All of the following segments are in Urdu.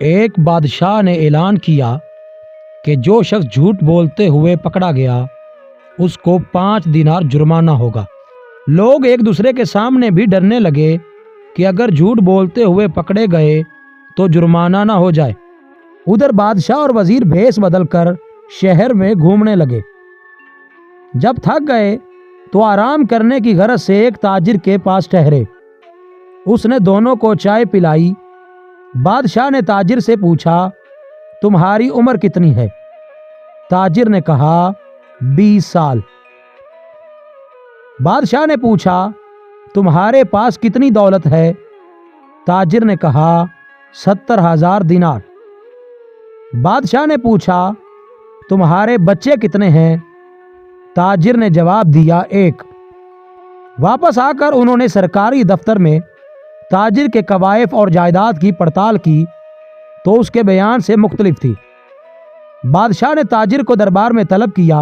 ایک بادشاہ نے اعلان کیا کہ جو شخص جھوٹ بولتے ہوئے پکڑا گیا اس کو 5 دینار جرمانہ ہوگا۔ لوگ ایک دوسرے کے سامنے بھی ڈرنے لگے کہ اگر جھوٹ بولتے ہوئے پکڑے گئے تو جرمانہ نہ ہو جائے۔ ادھر بادشاہ اور وزیر بھیس بدل کر شہر میں گھومنے لگے۔ جب تھک گئے تو آرام کرنے کی غرض سے ایک تاجر کے پاس ٹھہرے۔ اس نے دونوں کو چائے پلائی۔ بادشاہ نے تاجر سے پوچھا، تمہاری عمر کتنی ہے؟ تاجر نے کہا 20 سال۔ بادشاہ نے پوچھا، تمہارے پاس کتنی دولت ہے؟ تاجر نے کہا 70,000 دینار۔ بادشاہ نے پوچھا، تمہارے بچے کتنے ہیں؟ تاجر نے جواب دیا 1۔ واپس آ کر انہوں نے سرکاری دفتر میں تاجر کے کوائف اور جائیداد کی پڑتال کی تو اس کے بیان سے مختلف تھی۔ بادشاہ نے تاجر کو دربار میں طلب کیا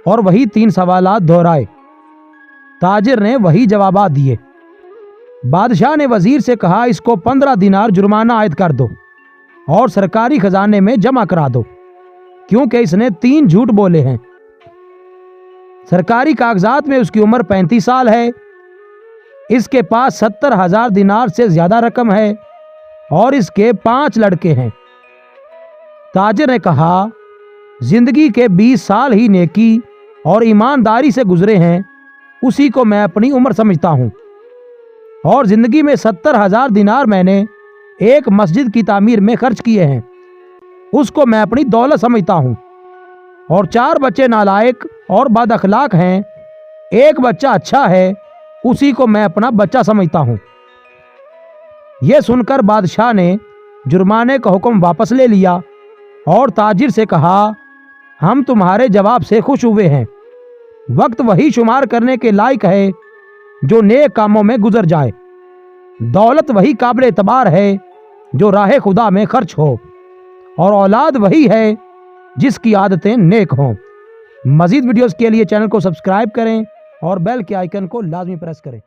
اور وہی 3 سوالات دہرائے۔ تاجر نے وہی جوابات دیے۔ بادشاہ نے وزیر سے کہا، اس کو 15 دینار جرمانہ عائد کر دو اور سرکاری خزانے میں جمع کرا دو، کیونکہ اس نے 3 جھوٹ بولے ہیں۔ سرکاری کاغذات میں اس کی عمر 35 سال ہے، اس کے پاس 70,000 دینار سے زیادہ رقم ہے اور اس کے 5 لڑکے ہیں۔ تاجر نے کہا، زندگی کے 20 سال ہی نیکی اور ایمانداری سے گزرے ہیں، اسی کو میں اپنی عمر سمجھتا ہوں، اور زندگی میں 70,000 دینار میں نے ایک مسجد کی تعمیر میں خرچ کیے ہیں، اس کو میں اپنی دولت سمجھتا ہوں، اور 4 بچے نالائق اور بد اخلاق ہیں، ایک بچہ اچھا ہے، اسی کو میں اپنا بچہ سمجھتا ہوں۔ یہ سن کر بادشاہ نے جرمانے کا حکم واپس لے لیا اور تاجر سے کہا، ہم تمہارے جواب سے خوش ہوئے ہیں۔ وقت وہی شمار کرنے کے لائق ہے جو نیک کاموں میں گزر جائے، دولت وہی قابل اعتبار ہے جو راہ خدا میں خرچ ہو، اور اولاد وہی ہے جس کی عادتیں نیک ہوں۔ مزید ویڈیوز کے لیے چینل کو سبسکرائب کریں اور بیل کے آئیکن کو لازمی پریس کریں۔